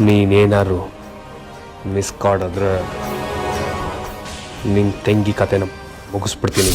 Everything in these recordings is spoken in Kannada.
ನೀನೇನಾದ್ರು ಮಿಸ್ ಕಾಡಿದ್ರೆ ನಿನ್ನ ತಂಗಿ ಕತೆನ ಮುಗಿಸ್ಬಿಡ್ತೀನಿ.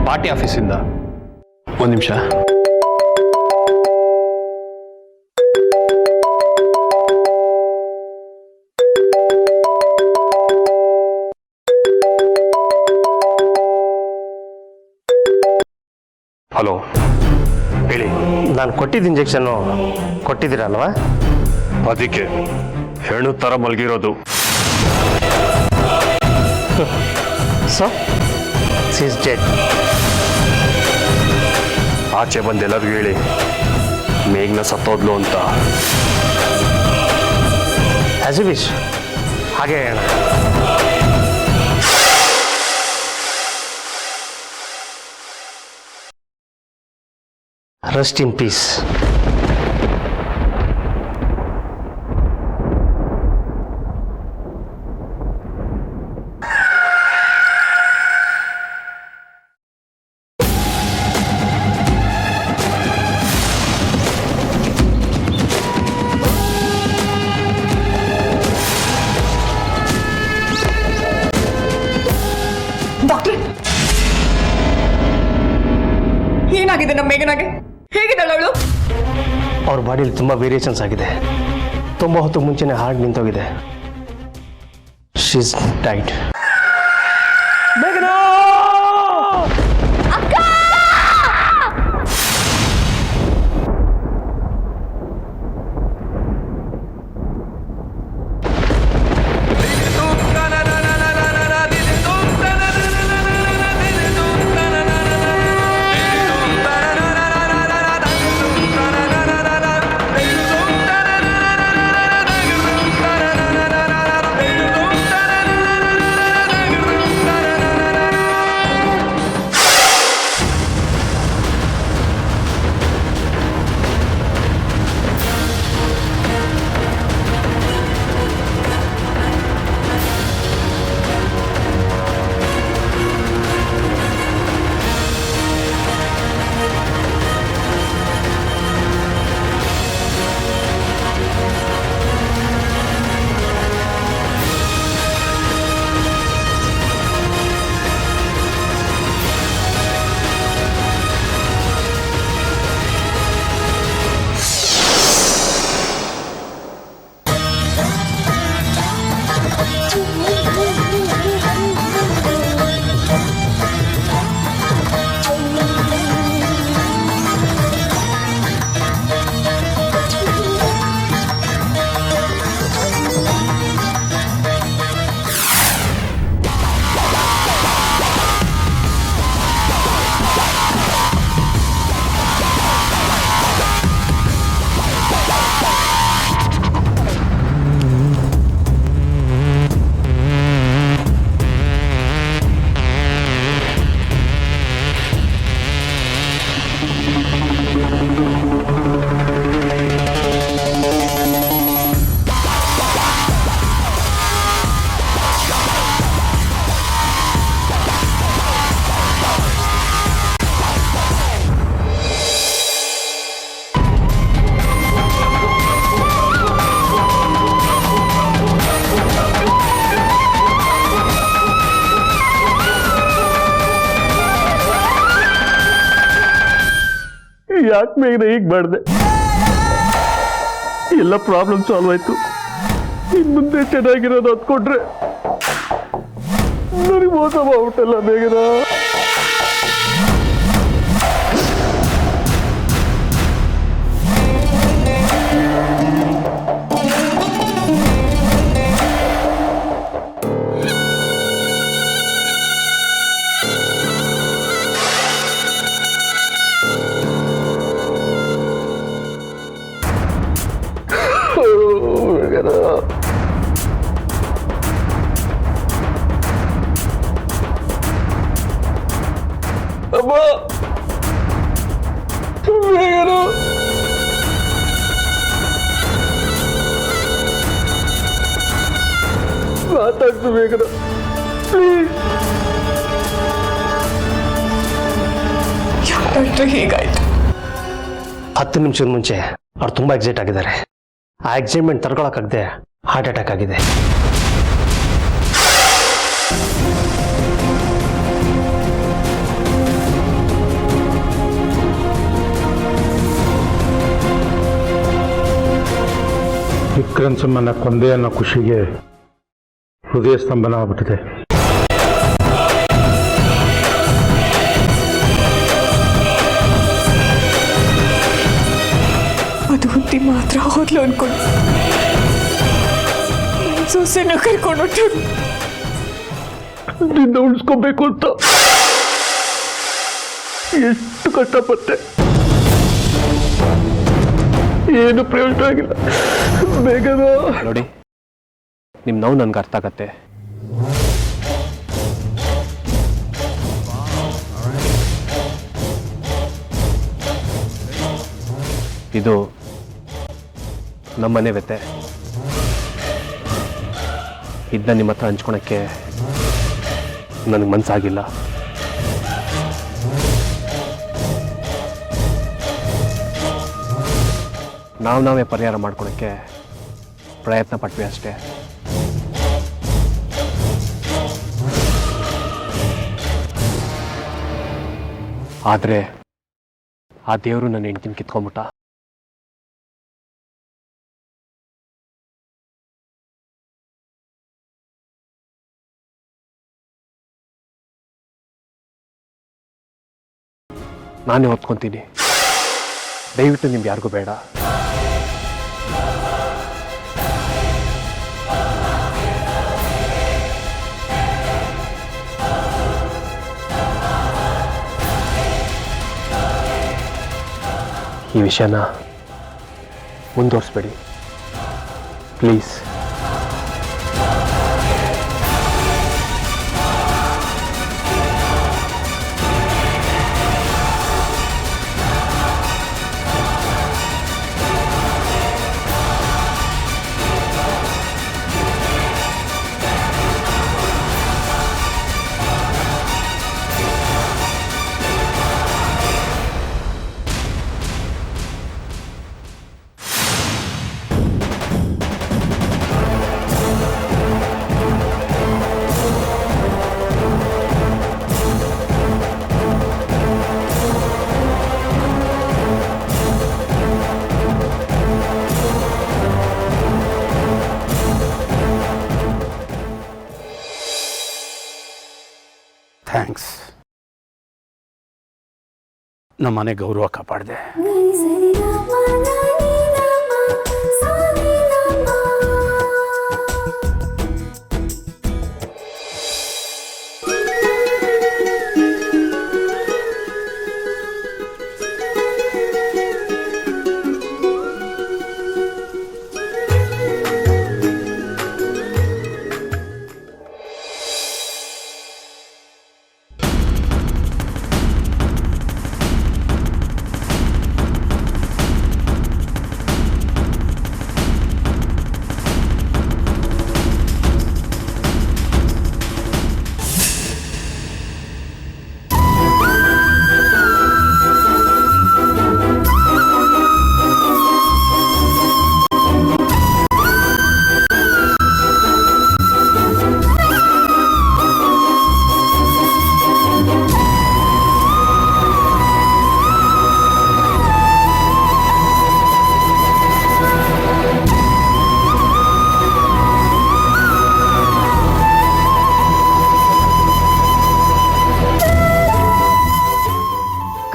ಪಾರ್ಟಿ ಆಫೀಸಿಂದ ಒಂದು ನಿಮಿಷ. ಹಲೋ, ಹೇಳಿ. ನಾನು ಕೊಟ್ಟಿದ್ದ ಇಂಜೆಕ್ಷನ್ನು ಕೊಟ್ಟಿದ್ದೀರಲ್ವಾ? ಅದಕ್ಕೆ ಹೆಣ್ಣು ಥರ ಮಲಗಿರೋದು. So she is dead. ಆಚೆ ಬಂದು ಎಲ್ಲರಿಗೂ ಹೇಳಿ ಮೇಘ್ನ ಸತ್ತೋದ್ಲು ಅಂತ. As you wish. ಹಾಗೆ ಹೇಳ. Rest in peace. ಡಾಕ್ಟ್ರೆ, ಏನಾಗಿದೆ ನಮ್ಮ ಮೇಘನಾಗೆ? ಹೇಗಿದ್ದಾಳು ಅವಳು? ಅವ್ರ ಬಾಡಿಯಲ್ಲಿ ತುಂಬ ವೇರಿಯೇಷನ್ಸ್ ಆಗಿದೆ. ತುಂಬ ಹೊತ್ತು ಮುಂಚೆನೇ ಹಾರ್ಟ್ ನಿಂತೋಗಿದೆ. She is died. ಯಾಕೆ ಮೇಘನ ಹೀಗೆ ಮಾಡಿದೆ? ಎಲ್ಲ ಪ್ರಾಬ್ಲಮ್ ಸಾಲ್ವ್ ಆಯ್ತು. ಇನ್ ಮುಂದೆ ಚೆನ್ನಾಗಿರೋದು ಅಂದ್ಕೊಂಡ್ರೆ ನನಗೆ ಮೋಸ ಮಾಡ್ಬಿಟ್ಟಲ್ಲ ಮೇಘನ. ಅಮ್ಮ, ಮೇಘನ ಮಾತಾಡ್ತು ಮೇಘನ, ಪ್ಲೀಸ್. ಡಾಕ್ಟ್ರೆ ಹೇಗಾಯ್ತು? 10 ನಿಮಿಷದ ಮುಂಚೆ ಅವ್ರು ತುಂಬಾ ಎಕ್ಸೈಟ್ ಆಗಿದ್ದಾರೆ. ಆ ಎಕ್ಸೈಟ್ಮೆಂಟ್ ತಡ್ಕೊಳಕ್ಕಾಗದೆ ಹಾರ್ಟ್ ಅಟ್ಯಾಕ್ ಆಗಿದೆ. ವಿಕ್ರಮ್ ಸಿಂಹನ ಕೊಂದೆ ಅನ್ನೋ ಖುಷಿಗೆ ಹೃದಯ ಸ್ತಂಭನ ಆಗ್ಬಿಟ್ಟಿದೆ. ಅದು ಹುಟ್ಟಿ ಮಾತ್ರ ಹೋದ್ಲು ಅನ್ಕೊಂಡು ಸೊಸೆನ ಕರ್ಕೊಂಡು ನಿನ್ನ ಉಳಿಸ್ಕೋಬೇಕು ಅಂತ ಎಷ್ಟು ಕಷ್ಟಪಟ್ಟೆ, ಏನು ಪ್ರಯೋಜನ ಆಗಿಲ್ಲ ಬೇಗದ. ನೋಡಿ, ನಿಮ್ಮ ನೋವು ನನಗೆ ಅರ್ಥ ಆಗತ್ತೆ. ಇದು ನಮ್ಮನೆ ವ್ಯತೆ. ಇದನ್ನ ನಿಮ್ಮ ಹತ್ರ ಹಂಚ್ಕೊಳಕ್ಕೆ ನನಗೆ ಮನಸ್ಸಾಗಿಲ್ಲ. ನಾವೇ ಪರಿಹಾರ ಮಾಡ್ಕೊಳಕ್ಕೆ ಪ್ರಯತ್ನ ಪಟ್ವಿ ಅಷ್ಟೇ. ಆದರೆ ಆ ದೇವರು ನನ್ನ ಹೆಂಡತಿನ ಕಿತ್ಕೊಂಡ್ಬಿಟ್ಟ. ನಾನೇ ಹೊತ್ಕೊಂತೀನಿ. ದಯವಿಟ್ಟು ನಿಮ್ಗೆ ಯಾರಿಗೂ ಬೇಡ. ಈ ವಿಷಯನ ಮುಂದುವರಿಸ್ಬೇಡಿ ಪ್ಲೀಸ್. ಥ್ಯಾಂಕ್ಸ್. ನಮ್ಮನೆ ಗೌರವ ಕಾಪಾಡಿದೆ.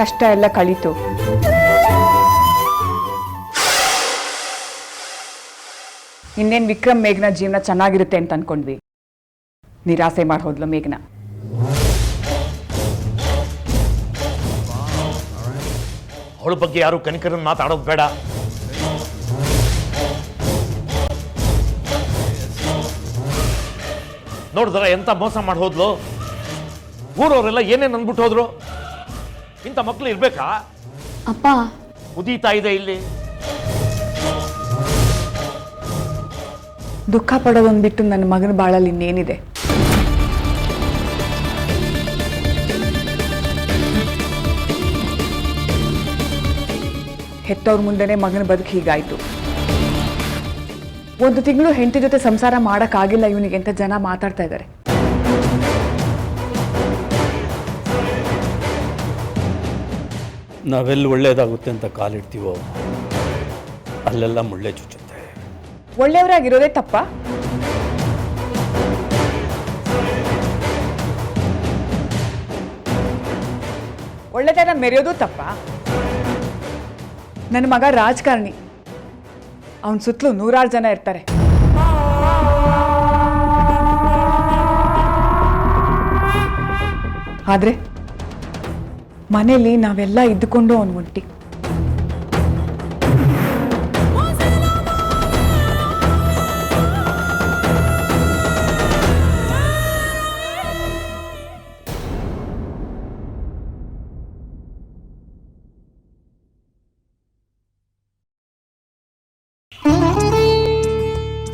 ಕಷ್ಟ ಎಲ್ಲ ಕಳೀತು. ಇನ್ನೇನು ವಿಕ್ರಮ್ ಮೇಘ್ನ ಜೀವನ ಚೆನ್ನಾಗಿರುತ್ತೆ ಅಂತ ಅನ್ಕೊಂಡ್ವಿ. ನಿರಾಸೆ ಮಾಡಿ ಹೋದ್ಲು ಮೇಘ್ನ. ಅವಳ ಬಗ್ಗೆ ಯಾರು ಕನಿಕರನ್ನ ಮಾತಾಡೋದು ಬೇಡ. ನೋಡಿದ್ರ ಎಂತ ಮೋಸ ಮಾಡಿ ಹೋದ್ಲು. ಊರವರೆಲ್ಲ ಏನೇನು ಅಂದ್ಬಿಟ್ಟು ಹೋದ್ರು. ಇಂಥ ಮಕ್ಳು ಇರ್ಬೇಕಾ? ಅಪ್ಪ ಉದೀತಾ ಇದೆ ಇಲ್ಲಿ. ದುಃಖ ಪಡೋದೊಂದು ಬಿಟ್ಟು ನನ್ನ ಮಗನ ಬಾಳಲ್ಲಿ ಇನ್ನೇನಿದೆ? ಹೆತ್ತವ್ರ ಮುಂದೆನೆ ಮಗನ ಬದುಕು ಹೀಗಾಯ್ತು. 1 ತಿಂಗಳು ಹೆಂಡತಿ ಜೊತೆ ಸಂಸಾರ ಮಾಡೋಕ್ಕಾಗಿಲ್ಲ ಇವನಿಗೆ ಅಂತ ಜನ ಮಾತಾಡ್ತಾ ಇದ್ದಾರೆ. ನಾವೆಲ್ಲಿ ಒಳ್ಳೇದಾಗುತ್ತೆ ಅಂತ ಕಾಲಿಡ್ತೀವೋ ಅಲ್ಲೆಲ್ಲ ಮುಳ್ಳೆ ಚುಚ್ಚುತ್ತೆ. ಒಳ್ಳೆಯವರಾಗಿರೋದೇ ತಪ್ಪ? ಒಳ್ಳೆತನ ಮೆರೆಯೋದು ತಪ್ಪ? ನನ್ನ ಮಗ ರಾಜಕಾರಣಿ, ಅವನ ಸುತ್ತಲೂ 100 ಜನ ಇರ್ತಾರೆ. ಆದ್ರೆ ಮನೇಲಿ ನಾವೆಲ್ಲ ಇದ್ದುಕೊಂಡು ಅವನು ಒಂಟಿ.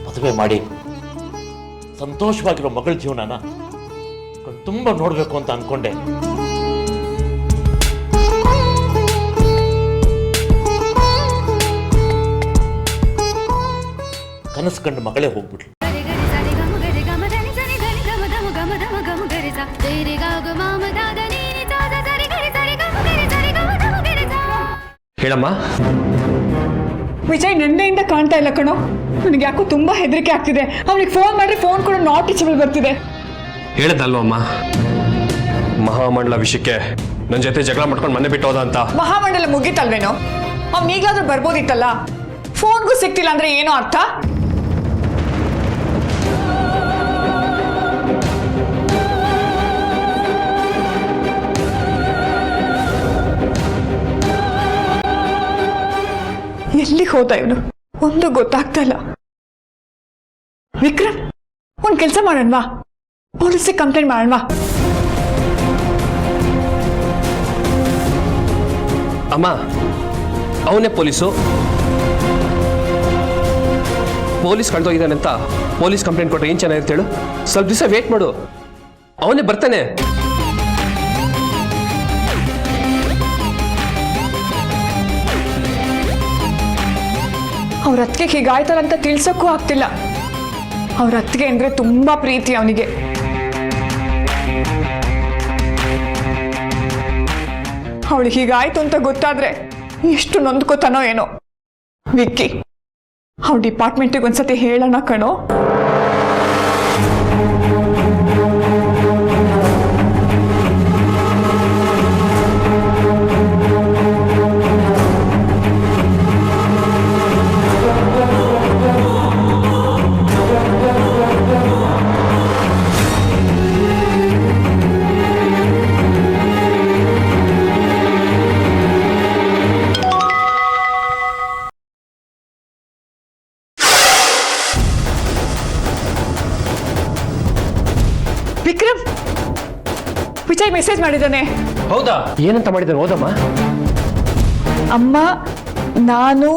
ಮದುವೆ ಮಾಡಿ ಸಂತೋಷವಾಗಿರೋ ಮಗಳ ಜೀವನನ ತುಂಬ ನೋಡ್ಬೇಕು ಅಂತ ಅನ್ಕೊಂಡೆ. ಕನಸು ಕಂಡು ಮಗಳೇ ಹೋಗ್ಬಿಟ್ಲು. ಹೇಳಮ್ಮ. ವಿಜಯ್ ನಿನ್ನೆಯಿಂದ ಕಾಣ್ತಾ ಇಲ್ಲ ಕಣೋ. ನನಗೆ ಯಾಕೋ ತುಂಬಾ ಹೆದರಿಕೆ ಆಗ್ತಿದೆ. ಅವನಿಗೆ ಫೋನ್ ಮಾಡ್ರೆ ಫೋನ್ ಕೂಡ ನಾಟ್ ರೀಚಬಲ್ ಬರ್ತಿದೆ. ಹೇಳದಲ್ವಮ್ಮ, ಮಹಾಮಂಡಲ ವಿಷಯಕ್ಕೆ ನನ್ನ ಜೊತೆ ಜಗಳ ಮಾಡ್ಕೊಂಡು ಮನೆ ಬಿಟ್ಟು ಹೋದ ಅಂತ. ಮಹಾಮಂಡಲ ಮುಗೀತಲ್ವೇನೋ? ಅವ್ನು ಈಗಲಾದ್ರೂ ಬರ್ಬೋದಿತ್ತಲ್ಲ. ಫೋನ್ಗೂ ಸಿಗ್ತಿಲ್ಲ ಅಂದ್ರೆ ಏನೋ ಅರ್ಥ? ಎಲ್ಲಿ ಹೋದ ಇವನು? ಒಂದು ಗೊತ್ತಾಗ್ತಾ ಇಲ್ಲ. ವಿಕ್ರಮ್, ಒಂದ್ ಕೆಲಸ ಮಾಡೋಣವಾ? ಪೊಲೀಸಿಗೆ ಕಂಪ್ಲೇಂಟ್ ಮಾಡೋಣವಾ? ಅಮ್ಮ, ಅವನೇ ಪೊಲೀಸ್ ಕಳ್ದೋಗಿದ್ದಾನೆ ಅಂತ ಪೊಲೀಸ್ ಕಂಪ್ಲೇಂಟ್ ಕೊಟ್ಟರೆ ಏನ್ ಚೆನ್ನಾಗಿರುತ್ತೆ ಹೇಳು? ಸ್ವಲ್ಪ ದಿವಸ ವೇಟ್ ಮಾಡು, ಅವನೇ ಬರ್ತಾನೆ. ಅವ್ರ ಅತ್ತಿಗೆ ಹೀಗಾಯ್ತಲ್ಲ ಅಂತ ತಿಳ್ಸಕ್ಕೂ ಆಗ್ತಿಲ್ಲ. ಅವ್ರ ಅತ್ತಿಗೆ ಅಂದ್ರೆ ತುಂಬಾ ಪ್ರೀತಿ ಅವನಿಗೆ. ಅವಳಿಗೆ ಹೀಗಾಯ್ತು ಅಂತ ಗೊತ್ತಾದ್ರೆ ಎಷ್ಟು ನೊಂದ್ಕೋತಾನೋ ಏನೋ. ವಿಕ್ಕಿ, ಅವ್ರ ಡಿಪಾರ್ಟ್ಮೆಂಟಿಗೆ ಒಂದ್ಸತಿ ಹೇಳೋಣ ಕಣೋ. ವಿಕ್ರಮ್, ವಿಜಯ್ ಮೆಸೇಜ್ ಮಾಡಿದ್ದಾನೆ. ಹೌದಾ? ಏನಂತ ಮಾಡಿದ್ದಾನೆ? ಓದಮ್ಮ. ಅಮ್ಮ, ನಾನು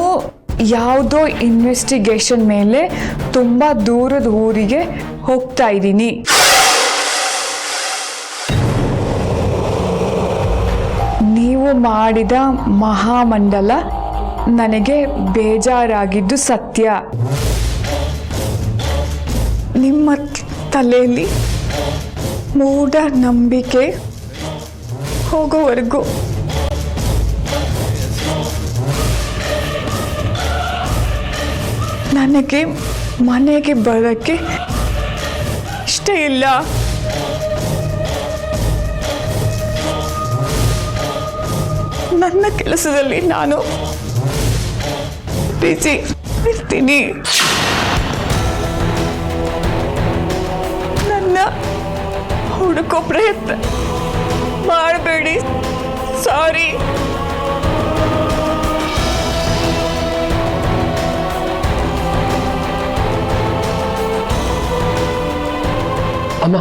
ಯಾವುದೋ ಇನ್ವೆಸ್ಟಿಗೇಷನ್ ಮೇಲೆ ತುಂಬಾ ದೂರದ ಊರಿಗೆ ಹೋಗ್ತಾ ಇದ್ದೀನಿ. ನೀವು ಮಾಡಿದ ಮಹಾಮಂಡಲ ನನಗೆ ಬೇಜಾರಾಗಿದ್ದು ಸತ್ಯ. ನಿಮ್ಮ ತಲೆಯಲ್ಲಿ ಮೂಢ ನಂಬಿಕೆ ಹೋಗೋವರೆಗೂ ನನಗೆ ಮನೆಗೆ ಬರೋಕ್ಕೆ ಇಷ್ಟ ಇಲ್ಲ. ನನ್ನ ಕೆಲಸದಲ್ಲಿ ನಾನು ಬಿಸಿ ಇರ್ತೀನಿ. ನನ್ನ ಹುಡುಕೋ ಪ್ರಯತ್ನ ಮಾಡಬೇಡಿ. ಸಾರಿ. ಅಮ್ಮ,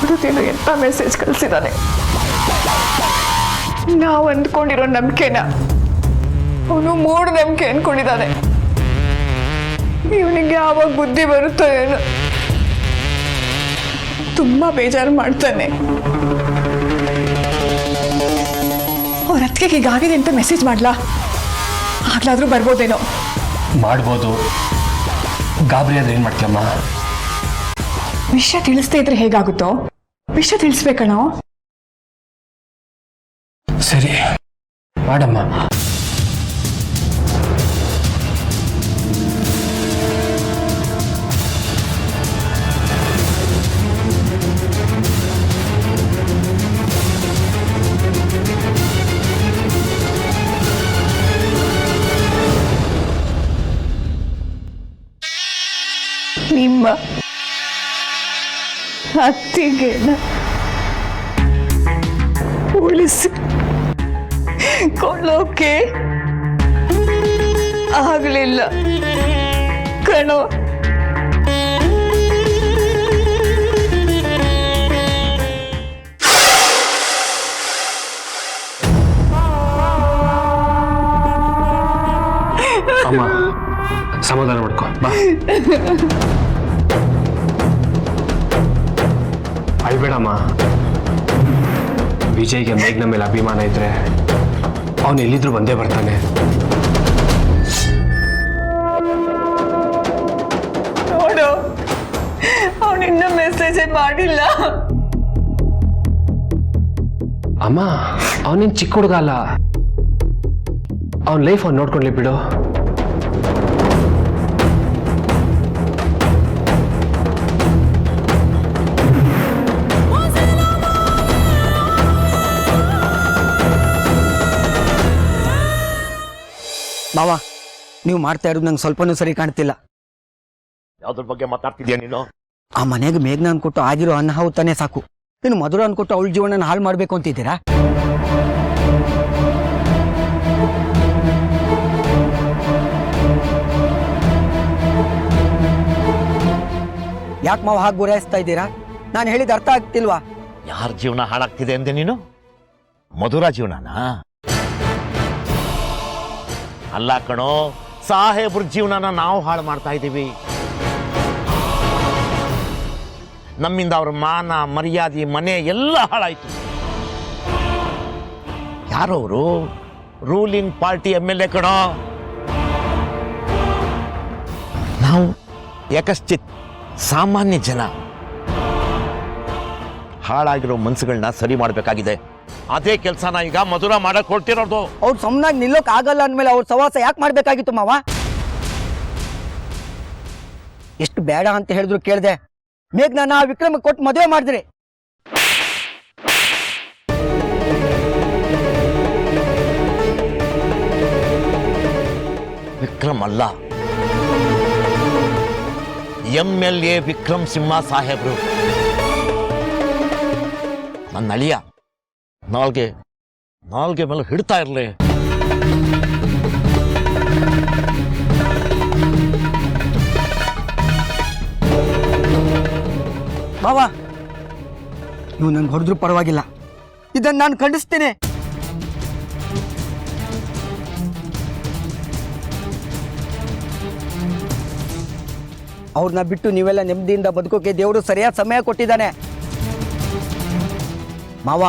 ಹುಡುಗೇನು ಎಂತ ಮೆಸೇಜ್ ಕಳಿಸಿದ್ದಾನೆ. ನಾವು ಅಂದ್ಕೊಂಡಿರೋ ನಂಬಿಕೆನ ಅವನು ಮೂಢ ನಂಬಿಕೆ ಅನ್ಕೊಂಡಿದ್ದಾನೆ. ಇವನಿಗೆ ಯಾವಾಗ ಬುದ್ಧಿ ಬರುತ್ತೋ ಏನು. ತುಂಬಾ ಬೇಜಾರು ಮಾಡ್ತಾನೆ. ಅವ್ರ ಅತ್ತಿಗೆಗೆ ಹೀಗಾಗಿದೆ ಅಂತ ಮೆಸೇಜ್ ಮಾಡ್ಲಾ? ಆಗ್ಲಾದ್ರೂ ಬರ್ಬೋದೇನೋ. ಮಾಡ್ಬೋದು. ಗಾಬರಿ ಆದ್ರೆ ಏನ್ ಮಾಡ್ತೀಯಮ್ಮ? ವಿಷಯ ತಿಳಿಸ್ದೇ ಇದ್ರೆ ಹೇಗಾಗುತ್ತೋ? ವಿಷಯ ತಿಳಿಸ್ಬೇಕಣೋ. ಸರಿ, ಮಾಡಮ್ಮ. ನಿಮ್ಮ ಅತ್ತಿಗೆನ ಉಳಿಸಿಕೊಳ್ಳೋಕೆ ಆಗಲಿಲ್ಲ ಕಣೋ. ಅಮ್ಮ, ಸಮಾಧಾನ ಮಾಡ್ಕೊ ಬಾ. ಅಳ್ಬೇಡಮ್ಮ. ವಿಜಯ್ಗೆ ಮೇಘ್ನ ಮೇಲೆ ಅಭಿಮಾನ ಇದ್ರೆ ಅವನು ಎಲ್ಲಿದ್ರು ಬಂದೇ ಬರ್ತಾನೆ. ನೋಡು, ಅವನಿನ್ನ ಮೆಸೇಜ್ ಮಾಡಿಲ್ಲ. ಅಮ್ಮ, ಅವನೇನು ಚಿಕ್ಕ ಹುಡುಗ ಅಲ್ಲ. ಅವನ ಲೈಫ್ ಅವ್ನು ನೋಡ್ಕೊಂಡ್ಲಿ ಬಿಡು. ಮಾವ, ನೀವು ಮಾಡ್ತಾ ಇರೋದು ನಂಗೆ ಸ್ವಲ್ಪನೂ ಸರಿ ಕಾಣ್ತಿಲ್ಲ. ಯಾವ್ದ್ರ ಬಗ್ಗೆ ಮಾತಾಡ್ತಿದ್ಯಾ ನೀನು? ಆ ಮನೆಗೆ ಮೇಘ್ನ ಅನ್ಕೊಟ್ಟು ಆಗಿರೋ ಅನಾಹುತ ತಾನೇ ಸಾಕು. ಇನ್ನು ಮಧುರ ಅನ್ಕೊಟ್ಟು ಅವಳ ಜೀವನ ಹಾಳು ಮಾಡ್ಬೇಕು ಅಂತಿದ್ದೀರಾ? ಯಾಕೆ ಮಾವ ಹಾಗೆ ಗುರಾಯಿಸ್ತಾ ಇದ್ದೀರಾ? ನಾನು ಹೇಳಿದ ಅರ್ಥ ಆಗ್ತಿಲ್ವಾ? ಯಾರ ಜೀವನ ಹಾಳಾಗ್ತಿದೆ ಅಂದೆ ನೀನು? ಮಧುರ ಜೀವನನಾ? ಅಲ್ಲ ಕಣೋ, ಸಾಹೇಬ್ರ ಜೀವನನ ನಾವು ಹಾಳು ಮಾಡ್ತಾ ಇದ್ದೀವಿ. ನಮ್ಮಿಂದ ಅವ್ರ ಮಾನ ಮರ್ಯಾದೆ ಮನೆ ಎಲ್ಲ ಹಾಳಾಯ್ತು. ಯಾರವರು? ರೂಲಿಂಗ್ ಪಾರ್ಟಿ MLA ಕಣೋ. ನಾವು ಯಕಶ್ಚಿತ್ ಸಾಮಾನ್ಯ ಜನ. ಹಾಳಾಗಿರೋ ಮನ್ಸುಗಳನ್ನ ಸರಿ ಮಾಡಬೇಕಾಗಿದೆ. ಅದೇ ಕೆಲಸನ ಈಗ ಮಧುರ ಮಾಡಕ್ ಹೊರಟಿರೋದು. ಅವ್ರು ಸುಮ್ಮನಾಗಿ ನಿಲ್ಲೋಕ್ ಆಗಲ್ಲ ಅಂದ್ಮೇಲೆ ಅವ್ರ ಸವಾಸ ಯಾಕೆ ಮಾಡ್ಬೇಕಾಗಿತ್ತು ಮಾವ? ಎಷ್ಟು ಬೇಡ ಅಂತ ಹೇಳಿದ್ರು ಕೇಳ್ದೆ. ಮೇಘ್ನ ವಿಕ್ರಮ ಕೊಟ್ಟು ಮದುವೆ ಮಾಡಿದ್ರಿ. ವಿಕ್ರಮ್ ಅಲ್ಲ, MLA ವಿಕ್ರಮ್ ಸಿಂಹ ಸಾಹೇಬ್ರು. ನನ್ನ ಅಳಿಯ ನಾಲ್ಗೆ ಮೇಲೆ ಹಿಡ್ತಾ ಇರ್ಲಿ. ಮಾವ, ನೀವು ನನ್ಗೆ ಹೊಡೆದ್ರು ಪರವಾಗಿಲ್ಲ, ಇದನ್ನ ನಾನು ಖಂಡಿಸ್ತೇನೆ. ಅವ್ರನ್ನ ಬಿಟ್ಟು ನೀವೆಲ್ಲ ನೆಮ್ಮದಿಯಿಂದ ಬದುಕೋಕೆ ದೇವರು ಸರಿಯಾದ ಸಮಯ ಕೊಟ್ಟಿದ್ದಾನೆ. ಮಾವ,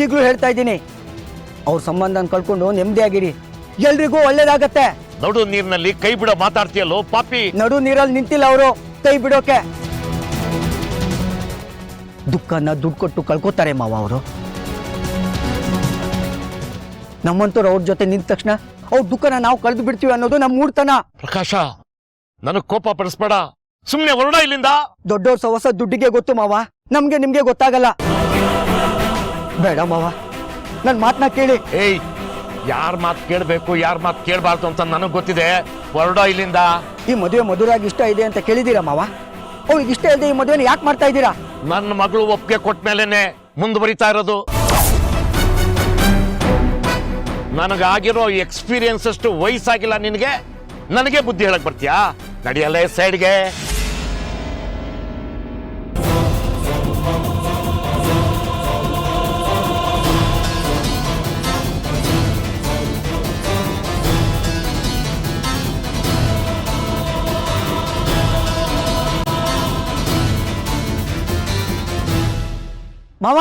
ಈಗಲೂ ಹೇಳ್ತಾ ಇದ್ದೀನಿ, ಅವ್ರ ಸಂಬಂಧನ ಕಳ್ಕೊಂಡು ನೆಮ್ಮದಿಯಾಗಿರಿ. ಎಲ್ರಿಗೂ ಒಳ್ಳೇದಾಗತ್ತೆ. ನಡು ನೀರಿನಲ್ಲಿ ಕೈ ಬಿಡೋ ಮಾತಾಡ್ತೀಯಲ್ಲೋ ಪಾಪಿ. ನಡು ನೀರಲ್ಲಿ ನಿಂತಿಲ್ಲ ಅವರು ಕೈ ಬಿಡೋಕೆ. ದುಃಖನ ದುಡ್ಡು ಕೊಟ್ಟು ಕಳ್ಕೋತಾರೆ ಮಾವ ಅವರು. ನಮ್ಮಂತವ್ರು ಅವ್ರ ಜೊತೆ ನಿಂತ ತಕ್ಷಣ ಅವ್ರ ದುಃಖನ ನಾವು ಕಳೆದು ಬಿಡ್ತೀವಿ ಅನ್ನೋದು ನಮ್ಮ ಮೂರ್ತನ. ಪ್ರಕಾಶ, ನನಗ್ ಕೋಪ ಪಡಿಸ್ಬೇಡ, ಸುಮ್ನೆ ಹೊರಡ ಇಲ್ಲಿಂದ. ದೊಡ್ಡವ್ರ ಸವಸ ದುಡ್ಡಿಗೆ ಗೊತ್ತು ಮಾವ, ನಮ್ಗೆ ನಿಮ್ಗೆ ಗೊತ್ತಾಗಲ್ಲ. ಬೇಡ ಮಾವ, ನನ್ ಮಾತನ್ನ ಕೇಳಿ. ಏಯ್, ಯಾರ್ ಮಾತ್ ಕೇಳ್ಬೇಕು ಯಾರ್ ಮಾತ್ ಕೇಳ್ಬಾರ್ದು ಅಂತ ನನಗ್ ಗೊತ್ತಿದೆ. ಹೊರಡ ಇಲ್ಲಿಂದ. ಈ ಮದುವೆ ಮಧುರಾಗಿ ಇಷ್ಟ ಇದೆ ಅಂತ ಕೇಳಿದೀರಾ ಮಾವ? ಅವ್ರಿಗೆ ಇಷ್ಟ ಇಲ್ಲದೆ ಈ ಮದುವೆನ ಯಾಕೆ ಮಾಡ್ತಾ ಇದ್ದೀರಾ? ನನ್ನ ಮಗಳು ಒಪ್ಪಿಗೆ ಕೊಟ್ಟ ಮೇಲೆನೆ ಮುಂದುವರಿತಾ ಇರೋದು. ನನಗಾಗಿರೋ ಎಕ್ಸ್ಪೀರಿಯನ್ಸ್ ಅಷ್ಟು ವಯಸ್ಸಾಗಿಲ್ಲ ನಿನಗೆ, ನನಗೆ ಬುದ್ಧಿ ಹೇಳಕ್ ಬರ್ತೀಯಾ? ನಡಿಯಲ್ಲ ಸೈಡ್ಗೆ. ಮಾವ,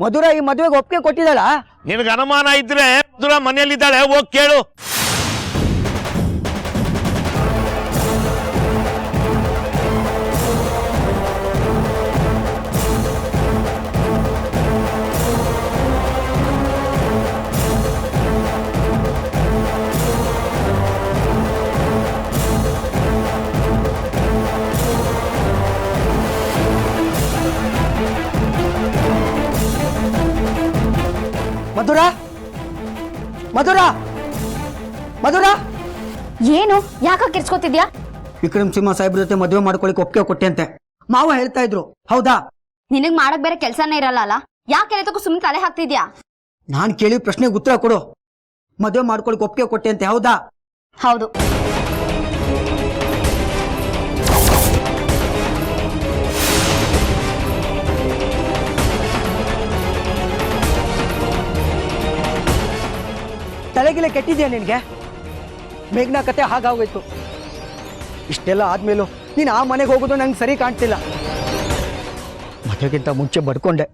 ಮಧುರ ಈ ಮದುವೆಗೆ ಒಪ್ಪಿಗೆ ಕೊಟ್ಟಿದ್ದಾಳ? ನಿನಗೆ ಅನುಮಾನ ಇದ್ರೆ ಮಧುರ ಮನೆಯಲ್ಲಿದ್ದಾಳೆ, ಹೋಗಿ ಕೇಳು. ಮಧುರ, ಮಧುರ, ಮಧುರ. ಏನು ಯಾಕ ಕಿರ್ಚ್ಕೋತಿದ್ಯಾ? ವಿಕ್ರಮ್ ಸಿಂಹ ಸಾಹೇಬ್ರ ಜೊತೆ ಮದುವೆ ಮಾಡ್ಕೊಳಿಕ್ ಒಪ್ಪಿಗೆ ಕೊಟ್ಟೆ ಅಂತೆ ಮಾವ ಹೇಳ್ತಾ ಇದ್ರು, ಹೌದಾ? ನಿನಗ್ ಮಾಡಕ್ ಬೇರೆ ಕೆಲ್ಸನೇ ಇರಲ್ಲ ಅಲ್ಲ, ಯಾಕೆ ಎಲ್ಲದಕ್ಕೂ ಸುಮ್ಮನೆ ತಲೆ ಹಾಕ್ತಿದ್ಯಾ? ನಾನ್ ಕೇಳಿ ಪ್ರಶ್ನೆಗೆ ಉತ್ತರ ಕೊಡು. ಮದುವೆ ಮಾಡ್ಕೊಳಿಕ್ ಒಪ್ಪಿಗೆ ಕೊಟ್ಟೆ ಅಂತೆ, ಹೌದಾ? ಹೌದು. ತಲೆಗಿಲೆ ಕೆಟ್ಟಿದ್ಯಾ ನಿನ್ಗೆ? ಮೇಘ್ನಾ ಕತೆ ಹಾಗಾಗೋಯ್ತು. ಇಷ್ಟೆಲ್ಲ ಆದ್ಮೇಲೂ ನೀನು ಆ ಮನೆಗೆ ಹೋಗೋದು ನಂಗೆ ಸರಿ ಕಾಣ್ತಿಲ್ಲ. ಮದುವೆಗಿಂತ ಮುಂಚೆ ಬಡ್ಕೊಂಡೆ,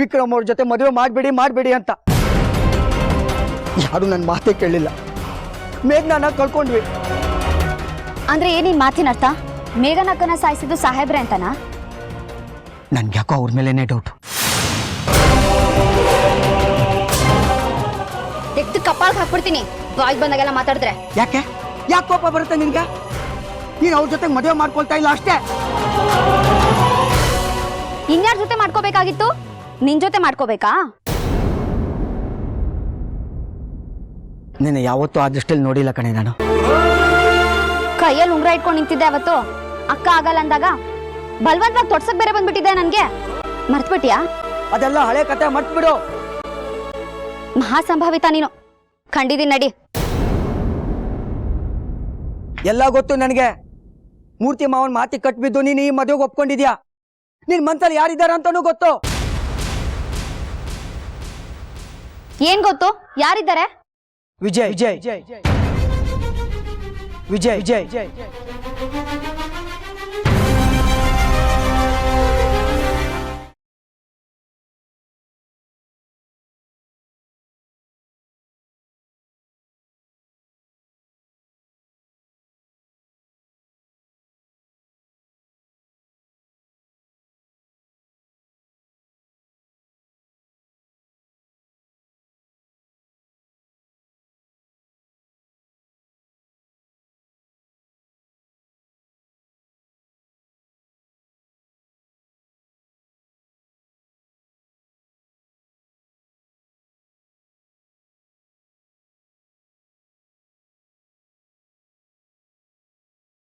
ವಿಕ್ರಮ್ ಅವ್ರ ಜೊತೆ ಮದುವೆ ಮಾಡಬೇಡಿ ಅಂತ. ಯಾರು ನನ್ನ ಮಾತೇ ಕೇಳಲಿಲ್ಲ. ಮೇಘ್ನಾನ ಕಳ್ಕೊಂಡ್ವಿ. ಅಂದ್ರೆ ಏನಿನ್ ಮಾತಿನ ಅರ್ಥ? ಮೇಘನಕ್ಕನ ಸಾಯಿಸಿದ್ದು ಸಾಹೇಬ್ರೆ ಅಂತನಾ? ನನ್ಗೆ ಯಾಕೋ ಅವ್ರ ಮೇಲೇನೆ ಡೌಟ್. ತೆಗ್ದು ಕಪಾಳ್ ಹಾಕ್ಬಿಡ್ತೀನಿ ಬಾಯ್ಗೆ ಬಂದಾಗೆಲ್ಲ ಮಾತಾಡಿದ್ರೆ. ಯಾಕೆ ಕೋಪ ಬರುತ್ತೆ ನಿನ್ಗೆ? ನೀನು ಅವ್ರ ಜೊತೆ ಮದುವೆ ಮಾಡ್ಕೊಳ್ತಾ ಇಲ್ಲ ಅಷ್ಟೇ. ಇನ್ಯಾರ ಜೊತೆ ಮಾಡ್ಕೋಬೇಕಾಗಿತ್ತು? ನಿನ್ ಜೊತೆ ಮಾಡ್ಕೋಬೇಕಾ? ನಿನ್ನ ಯಾವತ್ತೂ ಆ ದೃಷ್ಟಿಯಲ್ಲಿ ನೋಡಿಲ್ಲ ಕಣೆ ನಾನು. ಕೈಯಲ್ಲಿ ಉಂಗ್ರ ಇಟ್ಕೊಂಡು ನಿಂತಿದ್ದೆ ಅವತ್ತು, ಅಕ್ಕ ಆಗಲ್ಲ ಅಂದಾಗ ಬಲ್ವಂತವಾಗಿ ತೊಡ್ಸಕ್ ಬೇರೆ ಬಂದ್ಬಿಟ್ಟಿದ್ದೆ ನನ್ಗೆ. ಮರ್ತ್ಬಿಟ್ಯಾ? ಅದೆಲ್ಲ ಹಳೆ ಕತೆ ಮರ್ತ್ಬಿಡು. ಮಹಾಸಂಭಾವಿತ ನೀನು. ಖಂಡಿದೀನಿ, ನಡಿ. ಎಲ್ಲ ಗೊತ್ತು ನನಗೆ. ಮೂರ್ತಿ ಮಾವನ್ ಮಾತಿಗೆ ಕಟ್ಬಿದ್ದು ನೀನು ಈ ಮದುವೆಗೆ ಒಪ್ಕೊಂಡಿದ್ಯಾ. ನಿನ್ ಮನ್ಸಲ್ಲಿ ಯಾರಿದ್ದಾರ ಅಂತಾನೂ ಗೊತ್ತು. ಏನ್ ಗೊತ್ತು? ಯಾರಿದ್ದಾರೆ? ವಿಜಯ್ ವಿಜಯ್ ವಿಜಯ್ ವಿಜಯ್